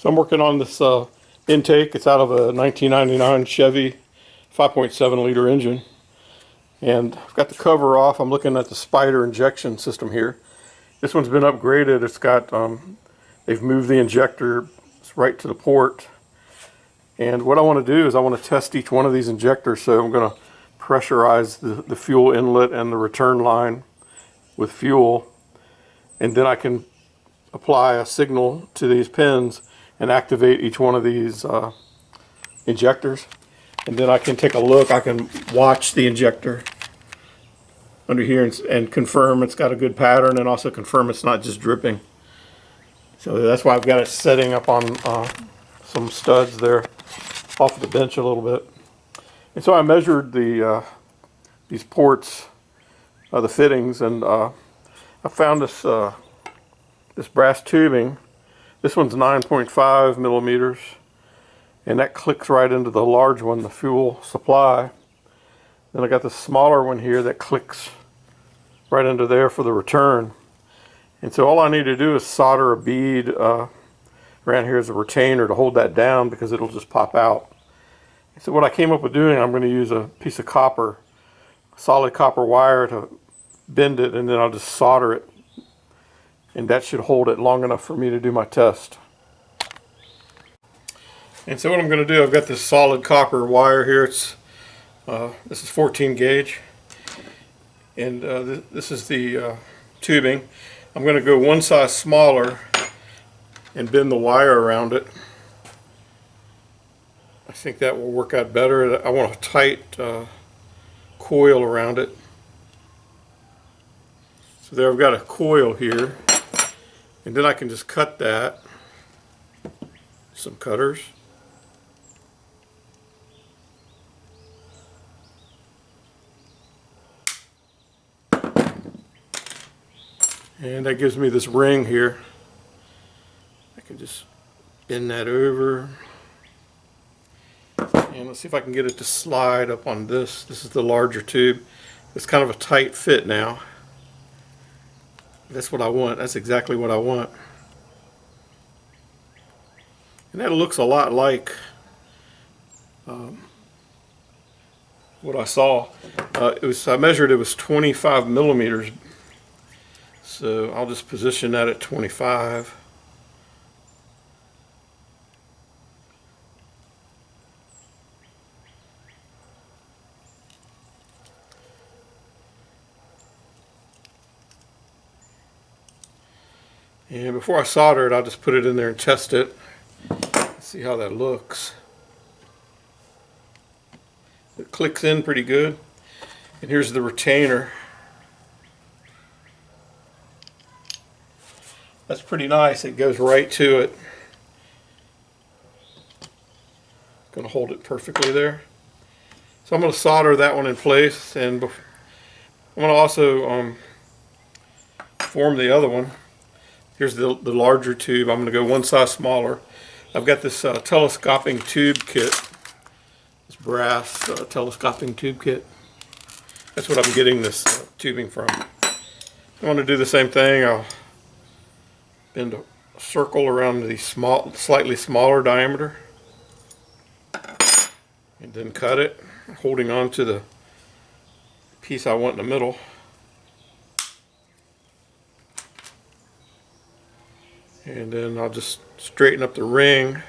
So I'm working on this intake. It's out of a 1999 Chevy 5.7 liter engine. And I've got the cover off. I'm looking at the spider injection system here. This one's been upgraded. It's got, they've moved the injector right to the port. And what I want to do is I want to test each one of these injectors. So I'm going to pressurize the fuel inlet and the return line with fuel. And then I can apply a signal to these pins and activate each one of these injectors, and then I can take a look. I can watch the injector under here and confirm it's got a good pattern, and also confirm it's not just dripping. So that's why I've got it setting up on some studs there off the bench a little bit. And so I measured these ports, the fittings, and I found this this brass tubing. This one's 9.5 millimeters, and that clicks right into the large one, the fuel supply. Then I got the smaller one here that clicks right into there for the return. And so all I need to do is solder a bead around here as a retainer to hold that down, because it'll just pop out. So what I came up with doing, I'm going to use a piece of copper, solid copper wire, to bend it, and then I'll just solder it. And that should hold it long enough for me to do my test. And so what I'm going to do, I've got this solid copper wire here. It's this is 14 gauge, and this is the tubing. I'm going to go one size smaller and bend the wire around it. I think that will work out better. I want a tight coil around it. So there, I've got a coil here. And then I can just cut that, some cutters. And that gives me this ring here. I can just bend that over. And let's see if I can get it to slide up on this. This is the larger tube. It's kind of a tight fit now. That's what I want. That's exactly what I want. And that looks a lot like what I saw. I measured it was 25 millimeters. So I'll just position that at 25. And before I solder it, I'll just put it in there and test it. See how that looks. It clicks in pretty good. And here's the retainer. That's pretty nice. It goes right to it. Going to hold it perfectly there. So I'm going to solder that one in place, and I'm going to also form the other one. Here's the larger tube. I'm going to go one size smaller. I've got this telescoping tube kit, this brass telescoping tube kit. That's what I'm getting this tubing from. I want to do the same thing. I'll bend a circle around the slightly smaller diameter, and then cut it, holding on to the piece I want in the middle. And then I'll just straighten up the ring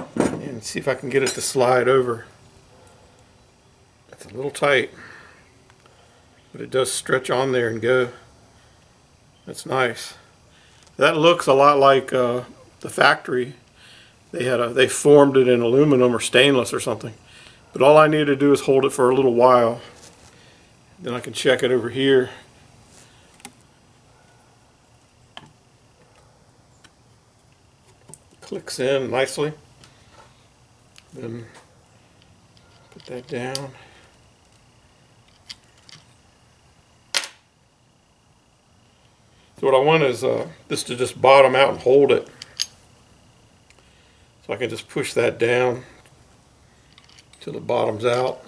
and see if I can get it to slide over. It's a little tight, but it does stretch on there and go. That's nice. That looks a lot like the factory. They formed it in aluminum or stainless or something. But all I need to do is hold it for a little while. Then I can check it over here. Clicks in nicely. Then put that down. So what I want is this to just bottom out and hold it. So I can just push that down till it bottoms out.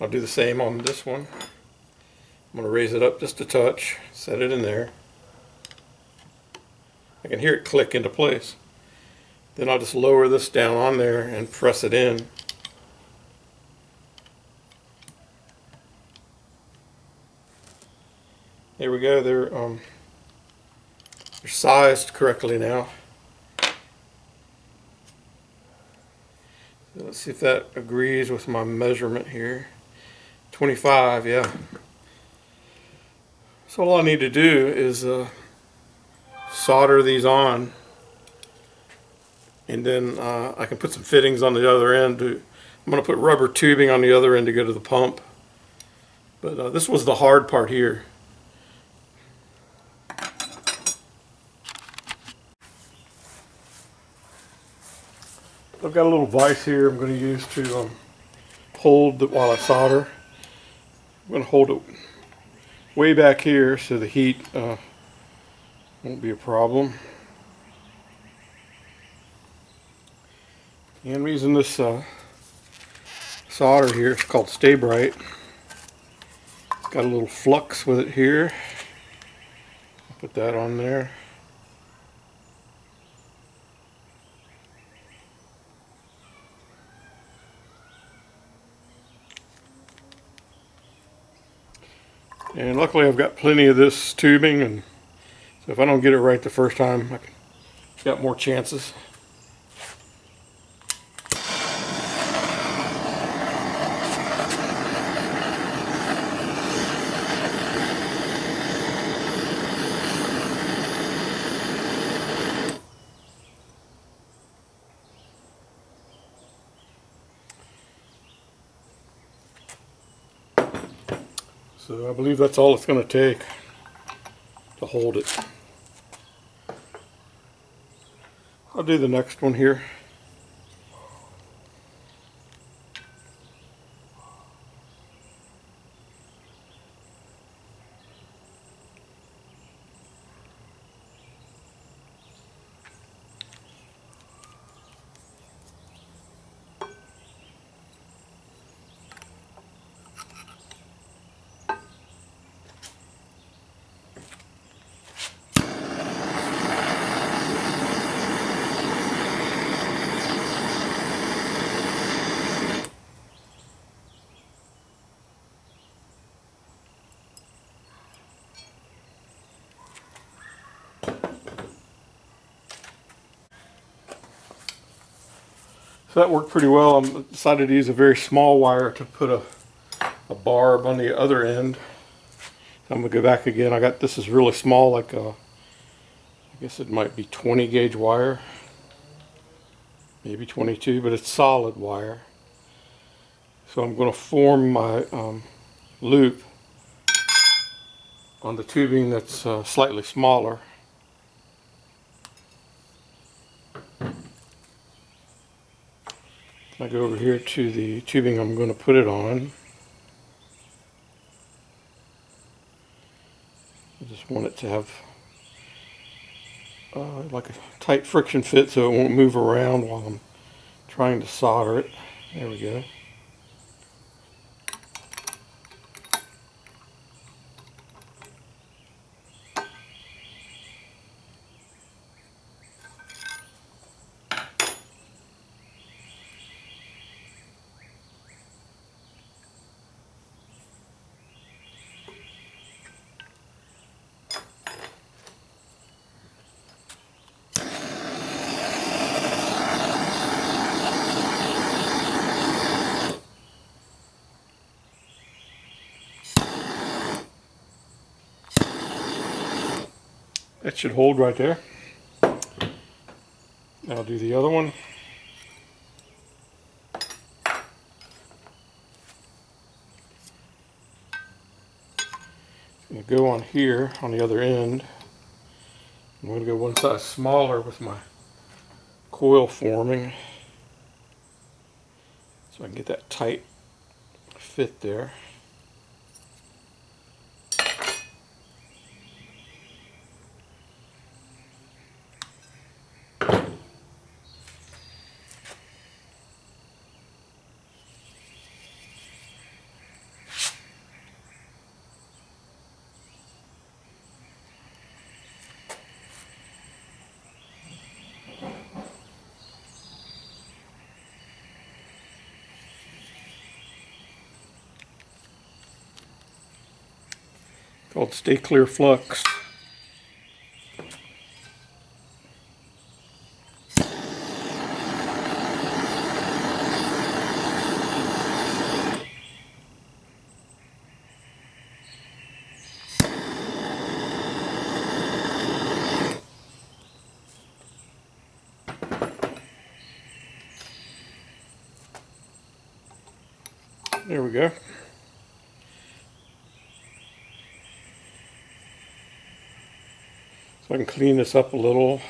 I'll do the same on this one. I'm going to raise it up just a touch, set it in there. I can hear it click into place. Then I'll just lower this down on there and press it in. There we go. They're sized correctly now. So let's see if that agrees with my measurement here. 25, yeah. So all I need to do is solder these on, and then I can put some fittings on the other end. I'm going to put rubber tubing on the other end to go to the pump. But this was the hard part here. I've got a little vise here I'm going to use to hold it while I solder. I'm going to hold it way back here so the heat won't be a problem. And I'm using this solder here. It's called Stay Bright. It's got a little flux with it here. Put that on there. And luckily I've got plenty of this tubing, and so if I don't get it right the first time, I've got more chances. So I believe that's all it's going to take to hold it. I'll do the next one here. So that worked pretty well. I decided to use a very small wire to put a barb on the other end. I'm going to go back again. This is really small, like I guess it might be 20 gauge wire, maybe 22, but it's solid wire. So I'm going to form my loop on the tubing that's slightly smaller. I go over here to the tubing I'm going to put it on. I just want it to have like a tight friction fit so it won't move around while I'm trying to solder it. There we go. That should hold right there. I'll do the other one. I'm going to go on here on the other end. I'm going to go one size smaller with my coil forming so I can get that tight fit there. called Stay Clear Flux. There we go. So I can clean this up a little.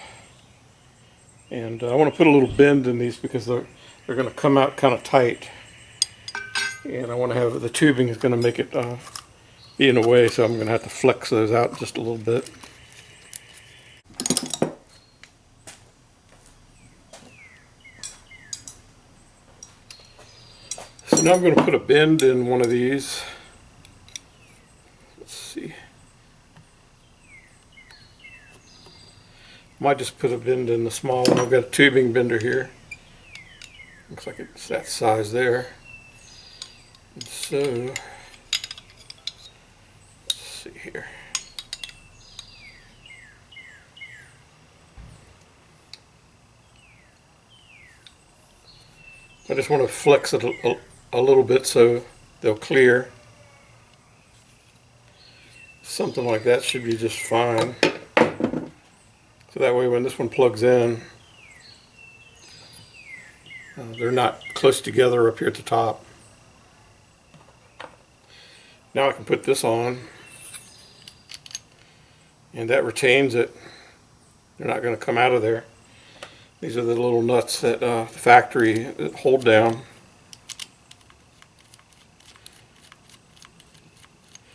And I want to put a little bend in these because they're going to come out kind of tight. And I want to have the tubing is going to make it be in the way, so I'm going to have to flex those out just a little bit. So now I'm going to put a bend in one of these. Let's see. Might just put a bend in the small one. I've got a tubing bender here. Looks like it's that size there. And so, let's see here. I just want to flex it a little bit so they'll clear. Something like that should be just fine. So that way when this one plugs in, they're not close together up here at the top. Now I can put this on, and that retains it. They're not going to come out of there. These are the little nuts that the factory hold down.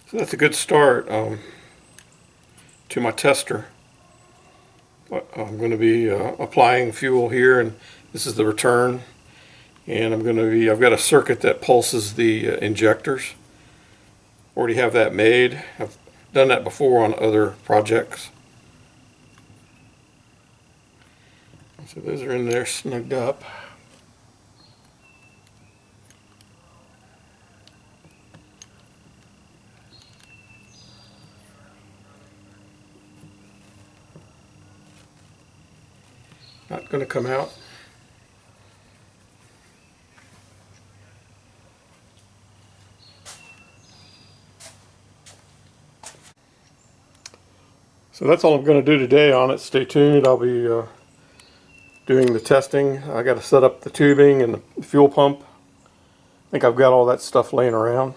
So that's a good start to my tester. I'm going to be applying fuel here, and this is the return. And I've got a circuit that pulses the injectors. Already have that made. I've done that before on other projects. So those are in there snugged up. Not going to come out. So that's all I'm going to do today on it. Stay tuned. I'll be doing the testing. I got to set up the tubing and the fuel pump. I think I've got all that stuff laying around.